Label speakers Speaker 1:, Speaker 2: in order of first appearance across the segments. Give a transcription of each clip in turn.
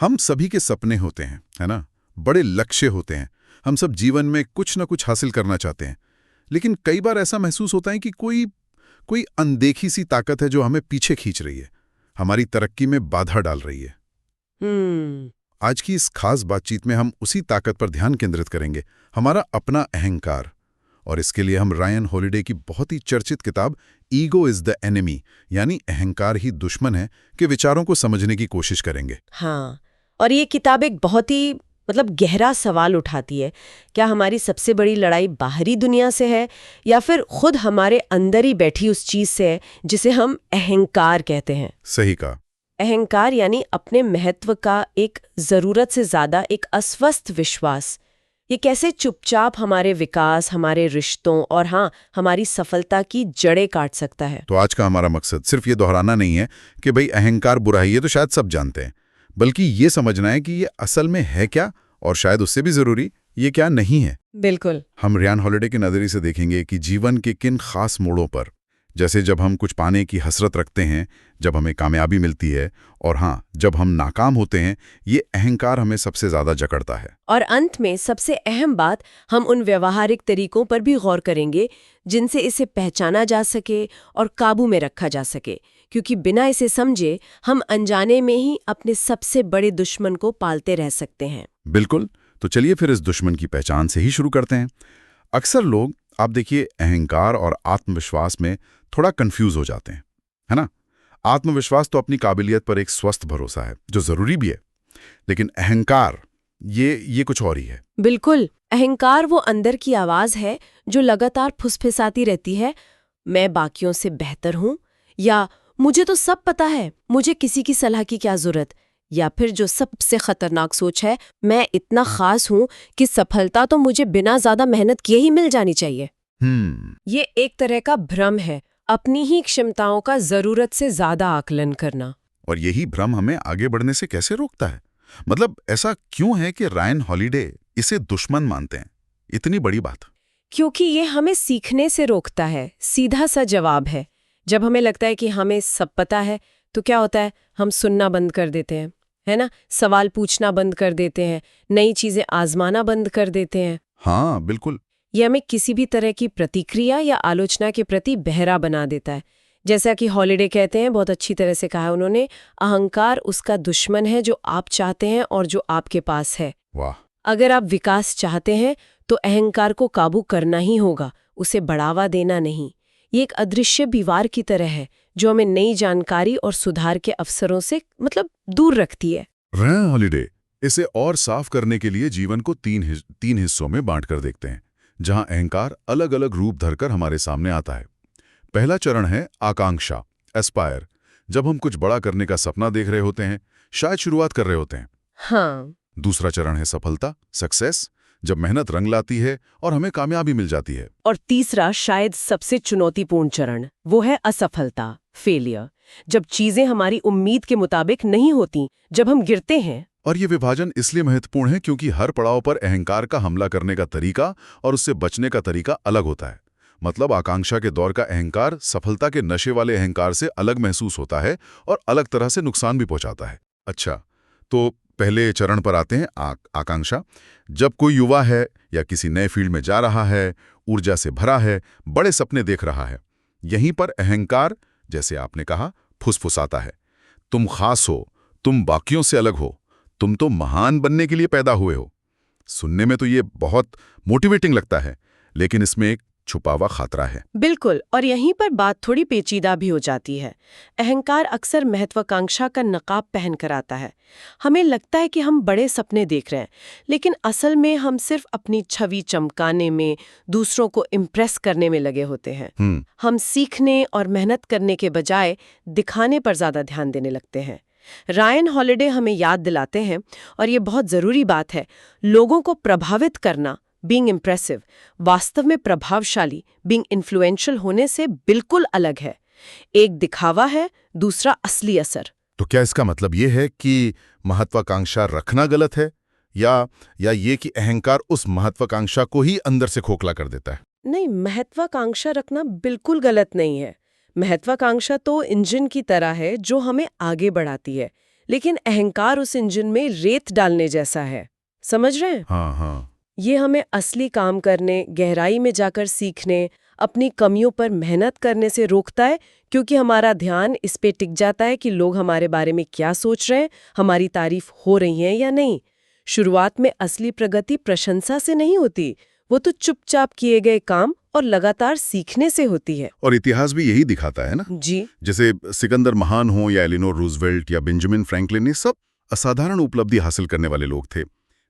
Speaker 1: हम सभी के सपने होते हैं, है ना? बड़े लक्ष्य होते हैं। हम सब जीवन में कुछ ना कुछ हासिल करना चाहते हैं। लेकिन कई बार ऐसा महसूस होता है कि कोई कोई अनदेखी सी ताकत है जो हमें पीछे खींच रही है, हमारी तरक्की में बाधा डाल रही है।
Speaker 2: हम्म।
Speaker 1: आज की इस खास बातचीत में हम उसी ताकत पर ध्यान केंद्रित करेंगे, हमारा अपना अहंकार। और इसके लिए हम रायन हॉलिडे की बहुत ही चर्चित किताब ईगो इज द एनिमी, यानी अहंकार ही दुश्मन है, के विचारों को समझने की कोशिश करेंगे।
Speaker 2: हाँ, और ये किताब एक बहुत ही गहरा सवाल उठाती है। क्या हमारी सबसे बड़ी लड़ाई बाहरी दुनिया से है या फिर खुद हमारे अंदर ही बैठी उस चीज से है जिसे हम अहंकार कहते हैं?
Speaker 1: सही कहा।
Speaker 2: अहंकार यानी अपने महत्व का एक जरूरत से ज्यादा एक अस्वस्थ विश्वास। ये कैसे चुपचाप हमारे विकास, हमारे रिश्तों और हाँ, हमारी सफलता की जड़ें काट सकता है।
Speaker 1: तो आज का हमारा मकसद सिर्फ ये दोहराना नहीं है कि भाई अहंकार बुरा है, ये तो शायद सब जानते हैं, बल्कि ये समझना है कि ये असल में है क्या, और शायद उससे भी जरूरी ये क्या नहीं है।
Speaker 2: बिल्कुल।
Speaker 1: हम रायन हॉलिडे के नजरिए से देखेंगे कि जीवन के किन खास मोड़ों पर, जैसे जब हम कुछ पाने की हसरत रखते हैं, जब हमें कामयाबी मिलती है, और हाँ, जब हम नाकाम होते हैं, ये अहंकार हमें सबसे ज्यादा जकड़ता है।
Speaker 2: और अंत में सबसे अहम बात, हम उन व्यवहारिक तरीकों पर भी गौर करेंगे जिनसे इसे पहचाना जा सके और काबू में रखा जा सके, क्योंकि बिना इसे समझे हम अनजाने में ही अपने सबसे बड़े दुश्मन को पालते रह सकते हैं।
Speaker 1: बिल्कुल। तो चलिए फिर इस दुश्मन की पहचान से ही शुरू करते हैं। अक्सर लोग, आप देखिए, अहंकार और आत्मविश्वास में थोड़ा कंफ्यूज हो जाते हैं, है ना? आत्मविश्वास तो अपनी काबिलियत पर एक स्वस्थ भरोसा है, जो जरूरी भी है, लेकिन अहंकार ये कुछ और ही है।
Speaker 2: बिल्कुल। अहंकार वो अंदर की आवाज है जो लगातार फुसफिसाती रहती है, मैं बाकियों से बेहतर हूं, या मुझे तो सब पता है, मुझे किसी की सलाह की क्या जरूरत, या फिर जो सबसे खतरनाक सोच है, मैं इतना खास हूं कि सफलता तो मुझे बिना ज्यादा मेहनत किए ही मिल जानी चाहिए। ये एक तरह का भ्रम है, अपनी ही क्षमताओं का जरूरत से ज्यादा आकलन करना।
Speaker 1: और यही भ्रम हमें आगे बढ़ने से कैसे रोकता है? मतलब ऐसा क्यों है कि रायन हॉलिडे इसे दुश्मन मानते हैं? इतनी बड़ी बात।
Speaker 2: क्योंकि ये हमें सीखने से रोकता है। सीधा सा जवाब है। जब हमें लगता है कि हमें सब पता है, तो क्या होता है, हम सुनना बंद कर देते हैं, है ना? सवाल पूछना बंद कर देते हैं, नई चीजें आजमाना बंद कर देते हैं।
Speaker 1: हाँ, बिल्कुल।
Speaker 2: ये हमें किसी भी तरह की प्रतिक्रिया या आलोचना के प्रति बहरा बना देता है। जैसा कि हॉलिडे कहते हैं, बहुत अच्छी तरह से कहा है उन्होंने, अहंकार उसका दुश्मन है जो आप चाहते हैं और जो आपके पास है।
Speaker 1: वाह।
Speaker 2: अगर आप विकास चाहते हैं तो अहंकार को काबू करना ही होगा, उसे बढ़ावा देना नहीं। ये एक अदृश्य दीवार की तरह है जो हमें नई जानकारी और सुधार के अवसरों से दूर रखती है।
Speaker 1: रायन हॉलिडे इसे और साफ करने के लिए जीवन को तीन हिस्सों में बांटकर देखते हैं, जहां अहंकार अलग अलग रूप धरकर हमारे सामने आता है। पहला चरण है आकांक्षा, एस्पायर। जब हम कुछ बड़ा करने का सपना देख रहे होते हैं, शायद शुरुआत कर रहे होते हैं।
Speaker 2: हाँ।
Speaker 1: दूसरा चरण है सफलता, सक्सेस, जब मेहनत रंग लाती है और हमें कामयाबी मिल जाती है।
Speaker 2: और तीसरा, शायद सबसे चुनौतीपूर्ण चरण, वो है असफलता, फेलियर, जब चीजें हमारी उम्मीद के मुताबिक नहीं होती, जब हम गिरते हैं।
Speaker 1: और ये विभाजन इसलिए महत्वपूर्ण है क्योंकि हर पड़ाव पर अहंकार का हमला करने का तरीका और उससे बचने का तरीका अलग होता है। मतलब आकांक्षा के दौर का अहंकार सफलता के नशे वाले अहंकार से अलग महसूस होता है और अलग तरह से नुकसान भी पहुंचाता है। अच्छा, तो पहले चरण पर आते हैं, आकांक्षा। जब कोई युवा है या किसी नए फील्ड में जा रहा है, ऊर्जा से भरा है, बड़े सपने देख रहा है, यहीं पर अहंकार, जैसे आपने कहा, फुसफुसाता है। तुम खास हो, तुम बाकियों से अलग हो, तुम तो महान बनने के लिए पैदा हुए हो। सुनने में तो ये बहुत मोटिवेटिंग लगता है, लेकिन इसमें एक छुपा हुआ खतरा है।
Speaker 2: बिल्कुल, और यहीं पर बात थोड़ी पेचीदा भी हो जाती है। अहंकार अक्सर महत्वाकांक्षा का नकाब पहन कर आता है। हमें लगता है कि हम बड़े सपने देख रहे हैं, लेकिन असल में हम सिर्फ अपनी छवि चमकाने में, दूसरों को इम्प्रेस करने में लगे होते हैं। हम सीखने और मेहनत करने के बजाय दिखाने पर ज्यादा ध्यान देने लगते हैं। रायन हॉलिडे हमें याद दिलाते हैं, और ये बहुत जरूरी बात है, लोगों को प्रभावित करना, बीइंग इम्प्रेसिव, वास्तव में प्रभावशाली, बीइंग इन्फ्लुएंशियल होने से बिल्कुल अलग है। एक दिखावा है, दूसरा असली असर।
Speaker 1: तो क्या इसका मतलब ये है कि महत्वाकांक्षा रखना गलत है, या ये कि अहंकार उस महत्वाकांक्षा को ही अंदर से खोखला कर देता है?
Speaker 2: नहीं, महत्वाकांक्षा रखना बिल्कुल गलत नहीं है। महत्वाकांक्षा तो इंजन की तरह है जो हमें आगे बढ़ाती है, लेकिन अहंकार उस इंजन में रेत डालने जैसा है। समझ रहे हैं?
Speaker 1: हाँ हाँ।
Speaker 2: ये हमें असली काम करने, गहराई में जाकर सीखने, अपनी कमियों पर मेहनत करने से रोकता है, क्योंकि हमारा ध्यान इस पे टिक जाता है कि लोग हमारे बारे में क्या सोच रहे हैं, हमारी तारीफ हो रही है या नहीं। शुरुआत में असली प्रगति प्रशंसा से नहीं होती, वो तो चुपचाप किए गए काम और लगातार सीखने से होती है।
Speaker 1: और इतिहास भी यही दिखाता है ना।
Speaker 2: जी
Speaker 1: जैसे सिकंदर महान हो या एलिनोर रूजवेल्ट या बेंजामिन फ्रैंकलिन, ये सब असाधारण उपलब्धि हासिल करने वाले लोग थे,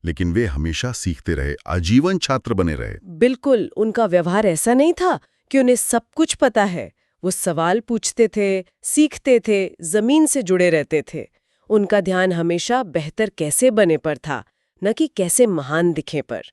Speaker 1: लेकिन वे हमेशा सीखते रहे, आजीवन छात्र बने रहे।
Speaker 2: बिल्कुल, उनका व्यवहार ऐसा नहीं था कि उन्हें सब कुछ पता है। वो सवाल पूछते थे, सीखते थे, जमीन से जुड़े रहते थे। उनका ध्यान हमेशा बेहतर कैसे बने पर था, न कि कैसे महान दिखे पर।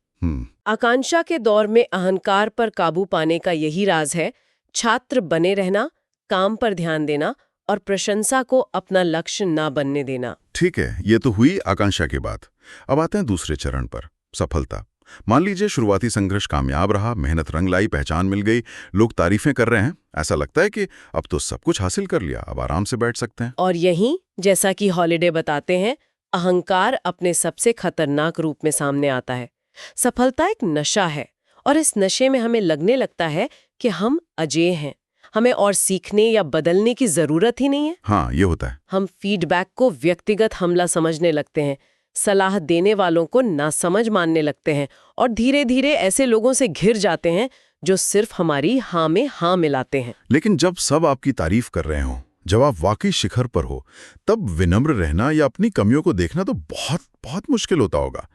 Speaker 2: आकांक्षा के दौर में अहंकार पर काबू पाने का यही राज है, छात्र बने रहना, काम पर ध्यान देना और प्रशंसा को अपना लक्ष्य ना बनने देना।
Speaker 1: ठीक है, ये तो हुई आकांक्षा की बात। अब आते हैं दूसरे चरण पर, सफलता। मान लीजिए शुरुआती संघर्ष कामयाब रहा, मेहनत रंग लाई, पहचान मिल गई, लोग तारीफें कर रहे हैं, ऐसा लगता है कि अब तो सब कुछ हासिल कर लिया, अब आराम से बैठ सकते हैं।
Speaker 2: और यहीं, जैसा कि हॉलिडे बताते हैं, अहंकार अपने सबसे खतरनाक रूप में सामने आता है। सफलता एक नशा है, और इस नशे में हमें लगने लगता है कि हम अजेय हैं, हमें और सीखने या बदलने की जरूरत ही नहीं है।
Speaker 1: हाँ, ये होता है।
Speaker 2: हम फीडबैक को व्यक्तिगत हमला समझने लगते हैं, सलाह देने वालों को नासमझ मानने लगते हैं, और धीरे धीरे ऐसे लोगों से घिर जाते हैं जो सिर्फ हमारी हाँ में हाँ मिलाते हैं।
Speaker 1: लेकिन जब सब आपकी तारीफ कर रहे हो, जब आप वाकई शिखर पर हो, तब विनम्र रहना या अपनी कमियों को देखना तो बहुत बहुत मुश्किल होता होगा।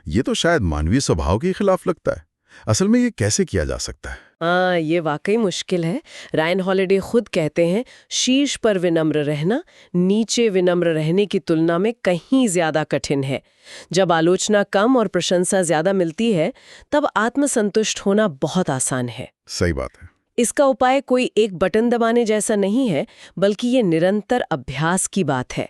Speaker 1: ये तो शायद मानवीय स्वभाव के खिलाफ लगता है। असल में ये कैसे किया जा सकता है?
Speaker 2: हाँ, ये वाकई मुश्किल है। रायन हॉलिडे खुद कहते हैं, शीर्ष पर विनम्र रहना नीचे विनम्र रहने की तुलना में कहीं ज्यादा कठिन है। जब आलोचना कम और प्रशंसा ज्यादा मिलती है, तब आत्मसंतुष्ट होना बहुत आसान है।
Speaker 1: सही बात है।
Speaker 2: इसका उपाय कोई एक बटन दबाने जैसा नहीं है, बल्कि ये निरंतर अभ्यास की बात है।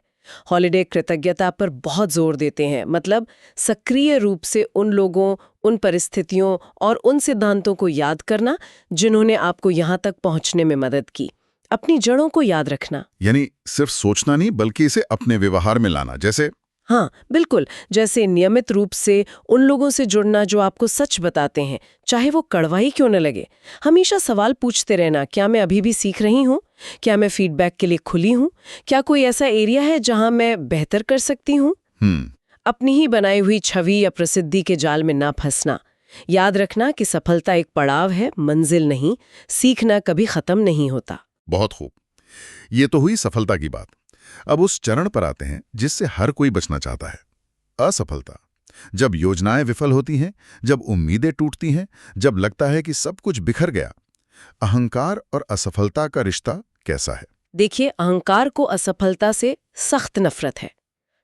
Speaker 2: हॉलिडे कृतज्ञता पर बहुत जोर देते हैं, मतलब सक्रिय रूप से उन लोगों, उन परिस्थितियों और उन सिद्धांतों को याद करना जिन्होंने आपको यहाँ तक पहुँचने में मदद की। अपनी जड़ों को याद रखना,
Speaker 1: यानी सिर्फ सोचना नहीं, बल्कि इसे अपने व्यवहार में लाना। जैसे
Speaker 2: हाँ बिल्कुल, जैसे नियमित रूप से उन लोगों से जुड़ना जो आपको सच बताते हैं, चाहे वो कड़वा ही क्यों न लगे। हमेशा सवाल पूछते रहना, क्या मैं अभी भी सीख रही हूँ? क्या मैं फीडबैक के लिए खुली हूँ? क्या कोई ऐसा एरिया है जहाँ मैं बेहतर कर सकती हूँ? अपनी ही बनाई हुई छवि या प्रसिद्धि के जाल में ना फंसना। याद रखना कि सफलता एक पड़ाव है, मंजिल नहीं। सीखना कभी खत्म नहीं होता।
Speaker 1: बहुत खूब। ये तो हुई सफलता की बात। अब उस चरण पर आते हैं जिससे हर कोई बचना चाहता है, असफलता। जब योजनाएं विफल होती हैं, जब उम्मीदें टूटती हैं, जब लगता है कि सब कुछ बिखर गया। अहंकार और असफलता का रिश्ता कैसा है?
Speaker 2: देखिए, अहंकार को असफलता से सख्त नफरत है,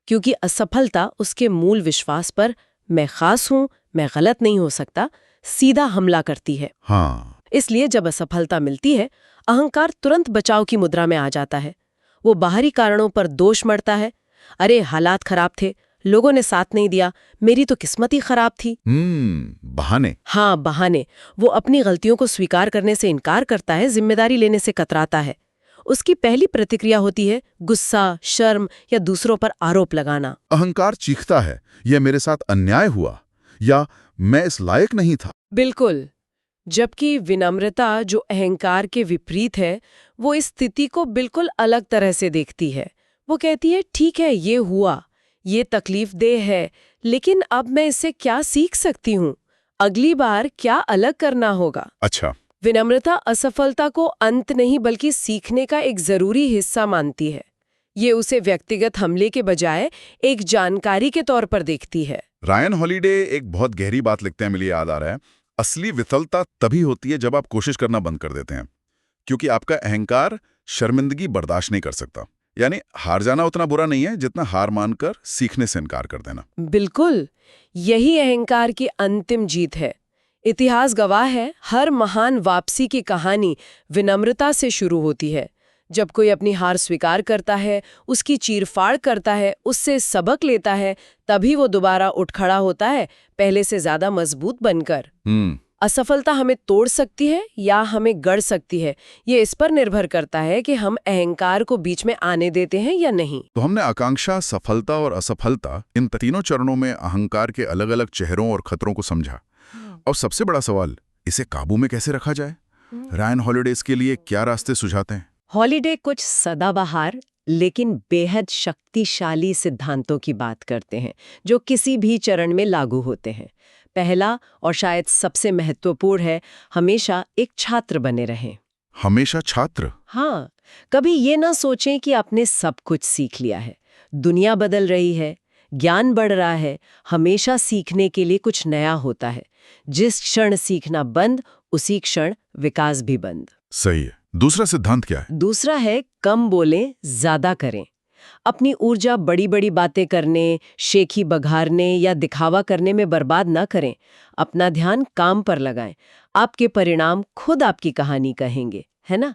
Speaker 2: क्योंकि असफलता उसके मूल विश्वास पर, मैं खास हूं, मैं गलत नहीं हो सकता, सीधा हमला करती है।
Speaker 1: हाँ।
Speaker 2: इसलिए जब असफलता मिलती है, अहंकार तुरंत बचाव की मुद्रा में आ जाता है। वो बाहरी कारणों पर दोष मढ़ता है। अरे हालात खराब थे, लोगों ने साथ नहीं दिया, मेरी तो किस्मत ही खराब थी।
Speaker 1: बहाने।
Speaker 2: हाँ, बहाने। वो अपनी गलतियों को स्वीकार करने से इनकार करता है, जिम्मेदारी लेने से कतराता है। उसकी पहली प्रतिक्रिया होती है गुस्सा, शर्म या दूसरों पर आरोप लगाना।
Speaker 1: अहंकार चीखता है, यह मेरे साथ अन्याय हुआ, या मैं इस लायक नहीं था।
Speaker 2: बिल्कुल। जबकि विनम्रता, जो अहंकार के विपरीत है, वो इस स्थिति को बिल्कुल अलग तरह से देखती है। वो कहती है, ठीक है, ये हुआ, ये तकलीफदेह है, लेकिन अब मैं इससे क्या सीख सकती हूँ? अगली बार क्या अलग करना होगा?
Speaker 1: अच्छा।
Speaker 2: विनम्रता असफलता को अंत नहीं, बल्कि सीखने का एक जरूरी हिस्सा मानती है। ये उसे व्यक्तिगत हमले के बजाय एक जानकारी के तौर पर देखती है।
Speaker 1: रायन हॉलिडे एक बहुत गहरी बात लिखते हैं, मुझे याद आ रहा है। असली विफलता तभी होती है जब आप कोशिश करना बंद कर देते हैं, क्योंकि आपका अहंकार शर्मिंदगी बर्दाश्त नहीं कर सकता। यानी हार जाना उतना बुरा नहीं है जितना हार मानकर सीखने से इनकार कर देना।
Speaker 2: बिल्कुल, यही अहंकार की अंतिम जीत है। इतिहास गवाह है, हर महान वापसी की कहानी विनम्रता से शुरू होती है। जब कोई अपनी हार स्वीकार करता है, उसकी चीरफाड़ करता है, उससे सबक लेता है, तभी वो दोबारा उठ खड़ा होता है, पहले से ज्यादा मजबूत बनकर। असफलता हमें तोड़ सकती है या हमें गढ़ सकती है, ये इस पर निर्भर करता है कि हम अहंकार को बीच में आने देते हैं या नहीं।
Speaker 1: तो हमने आकांक्षा, सफलता और असफलता, इन तीनों चरणों में अहंकार के अलग-अलग चेहरों और खतरों को समझा। और सबसे बड़ा सवाल, इसे काबू में कैसे रखा जाए? रायन हॉलिडे इसके लिए क्या रास्ते सुझाते हैं?
Speaker 2: हॉलिडे कुछ सदाबहार लेकिन बेहद शक्तिशाली सिद्धांतों की बात करते हैं जो किसी भी चरण में लागू होते हैं। पहला और शायद सबसे महत्वपूर्ण है, हमेशा एक छात्र बने रहें।
Speaker 1: हमेशा छात्र?
Speaker 2: हाँ, कभी ये ना सोचें कि आपने सब कुछ सीख लिया है। दुनिया बदल रही है, ज्ञान बढ़ रहा है, हमेशा सीखने के लिए कुछ नया होता है। जिस क्षण सीखना बंद, उसी क्षण विकास भी बंद।
Speaker 1: सही है। दूसरा सिद्धांत क्या है?
Speaker 2: दूसरा है कम बोलें, ज्यादा करें। अपनी ऊर्जा बड़ी बड़ी बातें करने, शेखी बघारने या दिखावा करने में बर्बाद ना करें। अपना ध्यान काम पर लगाएं। आपके परिणाम खुद आपकी कहानी कहेंगे, है ना?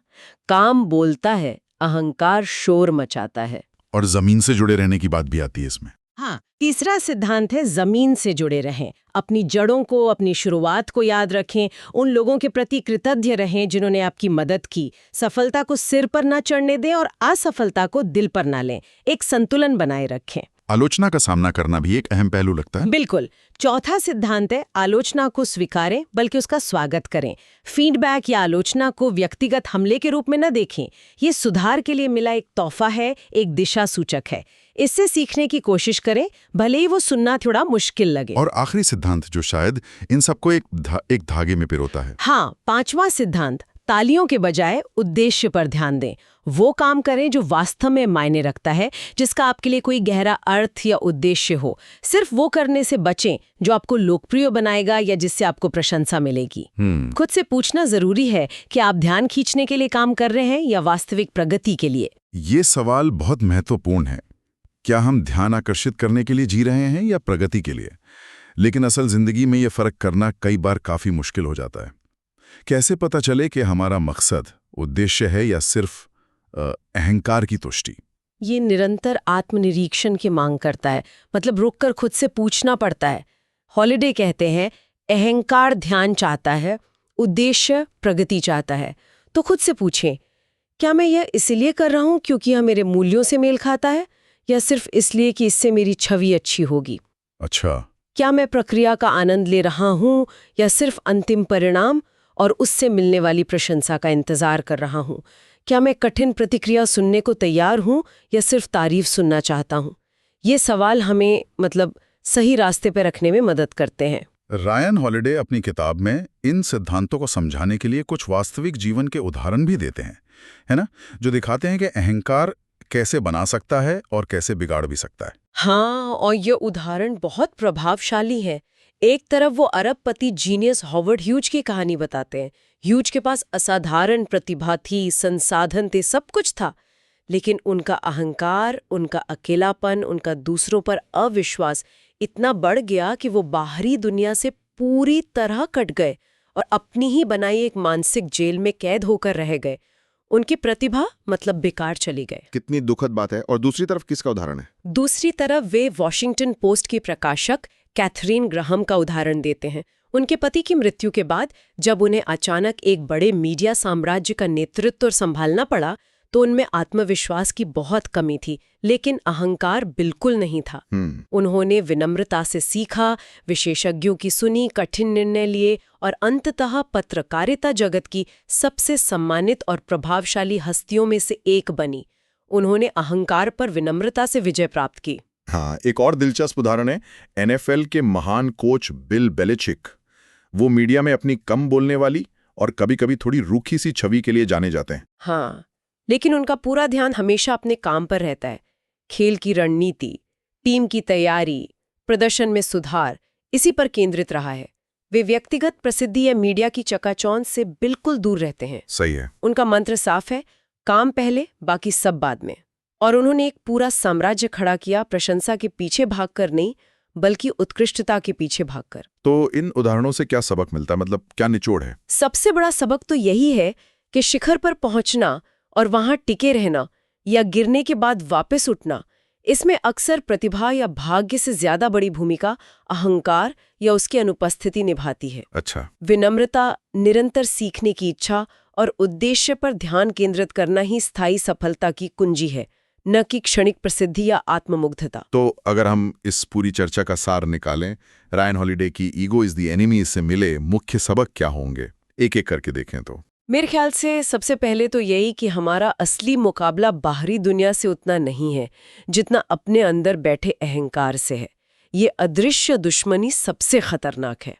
Speaker 2: काम बोलता है, अहंकार शोर मचाता है।
Speaker 1: और जमीन से जुड़े रहने की बात भी आती है इसमें।
Speaker 2: हाँ, तीसरा सिद्धांत है जमीन से जुड़े रहें। अपनी जड़ों को, अपनी शुरुआत को याद रखें। उन लोगों के प्रति कृतज्ञ रहें जिन्होंने आपकी मदद की। सफलता को सिर पर ना चढ़ने दें और असफलता को दिल पर ना लें। एक संतुलन बनाए रखें।
Speaker 1: आलोचना का सामना करना भी एक अहम पहलू लगता है।
Speaker 2: बिल्कुल। चौथा सिद्धांत है आलोचना को स्वीकारें बल्कि उसका स्वागत करें। फीडबैक या आलोचना को व्यक्तिगत हमले के रूप में न देखें। ये सुधार के लिए मिला एक तोहफा है, एक दिशा सूचक है। इससे सीखने की कोशिश करें, भले ही वो सुनना थोड़ा मुश्किल लगे।
Speaker 1: और आखिरी सिद्धांत जो शायद इन सबको एक धागे में पिरोता है।
Speaker 2: हाँ, पांचवा सिद्धांत, तालियों के बजाय उद्देश्य पर ध्यान दें। वो काम करें जो वास्तव में मायने रखता है, जिसका आपके लिए कोई गहरा अर्थ या उद्देश्य हो। सिर्फ वो करने से बचें जो आपको लोकप्रिय बनाएगा या जिससे आपको प्रशंसा मिलेगी। खुद से पूछना जरूरी है कि आप ध्यान खींचने के लिए काम कर रहे हैं या वास्तविक प्रगति के लिए।
Speaker 1: ये सवाल बहुत महत्वपूर्ण है। क्या हम ध्यान आकर्षित करने के लिए जी रहे हैं या प्रगति के लिए? लेकिन असल जिंदगी में ये फर्क करना कई बार काफी मुश्किल हो जाता है। कैसे पता चले कि हमारा मकसद उद्देश्य है या सिर्फ अहंकार की तुष्टि?
Speaker 2: ये निरंतर आत्मनिरीक्षण की मांग करता है। मतलब रुककर खुद से पूछना पड़ता है। हॉलिडे कहते हैं, अहंकार ध्यान चाहता है, उद्देश्य प्रगति चाहता है। तो खुद से पूछें, क्या मैं यह इसलिए कर रहा हूं क्योंकि यह मेरे मूल्यों से मेल खाता है, या सिर्फ इसलिए कि इससे मेरी छवि अच्छी होगी?
Speaker 1: अच्छा।
Speaker 2: क्या मैं प्रक्रिया का आनंद ले रहा हूं या सिर्फ अंतिम परिणाम और उससे मिलने वाली प्रशंसा का इंतजार कर रहा हूं? क्या मैं कठिन प्रतिक्रिया सुनने को तैयार हूं या सिर्फ तारीफ सुनना चाहता हूं? ये सवाल हमें सही रास्ते पर रखने में मदद करते हैं।
Speaker 1: रायन हॉलिडे अपनी किताब में इन सिद्धांतों को समझाने के लिए कुछ वास्तविक जीवन के उदाहरण भी देते हैं, है ना, जो दिखाते हैं कि अहंकार कैसे बना सकता है और कैसे बिगाड़ भी सकता है।
Speaker 2: हाँ, और ये उदाहरण बहुत प्रभावशाली है। एक तरफ वो अरबपति जीनियस हॉवर्ड ह्यूज की कहानी बताते हैं। ह्यूज के पास असाधारण प्रतिभा थी, संसाधन थे, सब कुछ था, लेकिन उनका अहंकार, उनका अकेलापन, उनका दूसरों पर अविश्वास इतना बढ़ गया कि वो बाहरी दुनिया से पूरी तरह कट गए और अपनी ही बनाई एक मानसिक जेल में कैद होकर रह गए। उनकी प्रतिभा बेकार चली गए।
Speaker 3: कितनी दुखद बात है। और दूसरी तरफ किसका उदाहरण है?
Speaker 2: दूसरी तरफ वे वॉशिंगटन पोस्ट की प्रकाशक कैथरीन ग्राहम का उदाहरण देते हैं। उनके पति की मृत्यु के बाद जब उन्हें अचानक एक बड़े मीडिया साम्राज्य का नेतृत्व संभालना पड़ा, तो उनमें आत्मविश्वास की बहुत कमी थी, लेकिन अहंकार बिल्कुल नहीं था। उन्होंने विनम्रता से सीखा, विशेषज्ञों की सुनी, कठिन निर्णय लिए और अंततः पत्रकारिता जगत की सबसे सम्मानित और प्रभावशाली हस्तियों में से एक बनी। उन्होंने अहंकार पर विनम्रता से विजय प्राप्त की।
Speaker 3: हाँ, एक और दिलचस्प उदाहरण है NFL के महान कोच बिल बेलिचिक। वो मीडिया में अपनी कम बोलने वाली और कभी-कभी थोड़ी रूखी सी छवि के लिए जाने जाते हैं।
Speaker 2: हाँ, लेकिन उनका पूरा ध्यान हमेशा अपने काम पर रहता है। खेल की रणनीति, टीम की तैयारी, प्रदर्शन में सुधार, इसी पर केंद्रित रहा है। वे व्यक्तिगत प्रसिद्धि या मीडिया की चकाचौंध से बिल्कुल दूर रहते हैं।
Speaker 1: सही है।
Speaker 2: उनका मंत्र साफ है, काम पहले, बाकी सब बाद में। और उन्होंने एक पूरा साम्राज्य खड़ा किया, प्रशंसा के पीछे भागकर नहीं, बल्कि उत्कृष्टता के पीछे भागकर।
Speaker 3: तो इन उदाहरणों से क्या सबक मिलता है? मतलब क्या निचोड़ है?
Speaker 2: सबसे बड़ा सबक तो यही है कि शिखर पर पहुंचना और वहां टिके रहना या गिरने के बाद वापस उठना, इसमें अक्सर प्रतिभा या भाग्य से ज्यादा बड़ी भूमिका अहंकार या उसकी अनुपस्थिति निभाती है।
Speaker 1: अच्छा।
Speaker 2: विनम्रता, निरंतर सीखने की इच्छा और उद्देश्य पर ध्यान केंद्रित करना ही स्थायी सफलता की कुंजी है, न कि क्षणिक प्रसिद्धि या आत्ममुग्धता।
Speaker 3: तो अगर हम इस पूरी चर्चा का सार निकालें, रायन हॉलिडे की ईगो इज द एनिमी से मिले मुख्य सबक क्या होंगे, एक एक करके देखें तो?
Speaker 2: मेरे ख्याल से सबसे पहले तो यही कि हमारा असली मुकाबला बाहरी दुनिया से उतना नहीं है जितना अपने अंदर बैठे अहंकार से है। ये अदृश्य दुश्मनी सबसे खतरनाक है।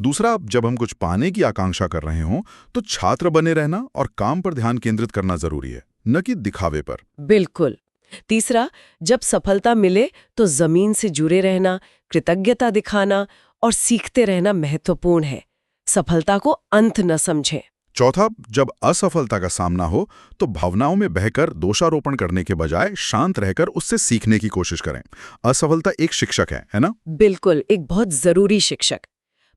Speaker 1: दूसरा, जब हम कुछ पाने की आकांक्षा कर रहे हों तो छात्र बने रहना और काम पर ध्यान केंद्रित करना जरूरी है, न कि दिखावे पर।
Speaker 2: बिल्कुल। तीसरा, जब सफलता मिले तो जमीन से जुड़े रहना, कृतज्ञता दिखाना और सीखते रहना महत्वपूर्ण है। सफलता को अंत न समझें।
Speaker 1: चौथा, जब असफलता का सामना हो तो भावनाओं में बहकर दोषारोपण करने के बजाय शांत रहकर उससे सीखने की कोशिश करें। असफलता एक शिक्षक है ना?
Speaker 2: बिल्कुल, एक बहुत जरूरी शिक्षक।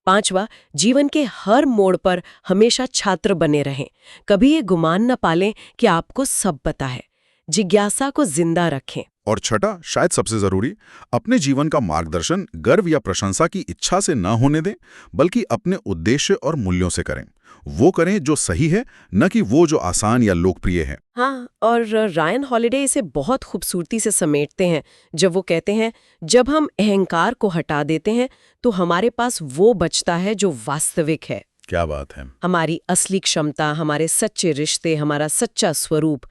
Speaker 2: पांचवा, जीवन के हर मोड़ पर हमेशा छात्र बने रहें। कभी ये गुमान न पालें कि आपको सब पता है। जिज्ञासा को जिंदा रखें।
Speaker 1: और छठा, शायद सबसे जरूरी, अपने जीवन का मार्गदर्शन गर्व या प्रशंसा की इच्छा से न होने दें, बल्कि अपने उद्देश्य और मूल्यों से करें। वो करें जो सही है, न कि वो जो आसान या लोकप्रिय है।
Speaker 2: हाँ, और रायन हॉलिडे इसे बहुत खूबसूरती से समेटते हैं जब वो कहते हैं, जब हम अहंकार को हटा देते हैं तो हमारे पास वो बचता है जो वास्तविक है।
Speaker 1: क्या बात है।
Speaker 2: हमारी असली क्षमता, हमारे सच्चे रिश्ते, हमारा सच्चा स्वरूप।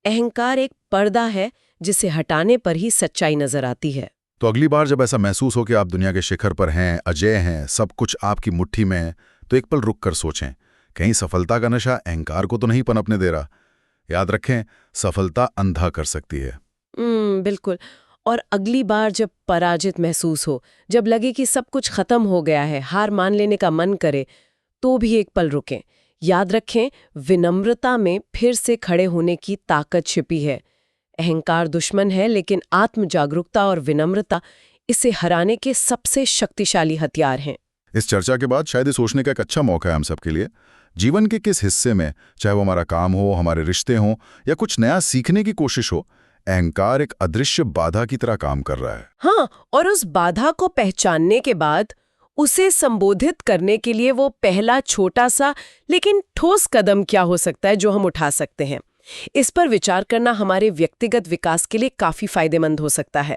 Speaker 2: अहंकार एक पर्दा है जिसे हटाने पर ही सच्चाई नजर आती है।
Speaker 1: तो अगली बार जब ऐसा महसूस हो कि आप दुनिया के शिखर पर हैं, अजय हैं, सब कुछ आपकी मुट्ठी में है, तो एक पल रुक कर सोचें, कहीं सफलता का नशा अहंकार को तो नहीं पनपने दे रहा। याद रखें, सफलता अंधा कर सकती है।
Speaker 2: बिल्कुल। और अगली बार जब पराजित महसूस हो, जब लगे कि सब कुछ खत्म हो गया है, हार मान लेने का मन करे, तो भी एक पल रुकें। याद रखें, विनम्रता में फिर से खड़े होने की ताकत छिपी है। अहंकार दुश्मन है, लेकिन आत्म जागरूकता और विनम्रता इसे हराने के सबसे शक्तिशाली हथियार हैं।
Speaker 1: इस चर्चा के बाद शायद ये सोचने का एक अच्छा मौका है हम सबके लिए, जीवन के किस हिस्से में, चाहे वो हमारा काम हो, हमारे रिश्ते हों या कुछ नया सीखने की कोशिश हो, अहंकार एक अदृश्य बाधा की तरह काम कर रहा है।
Speaker 2: हाँ, और उस बाधा को पहचानने के बाद उसे संबोधित करने के लिए वो पहला छोटा सा लेकिन ठोस कदम क्या हो सकता है जो हम उठा सकते हैं, इस पर विचार करना हमारे व्यक्तिगत विकास के लिए काफी फायदेमंद हो सकता है।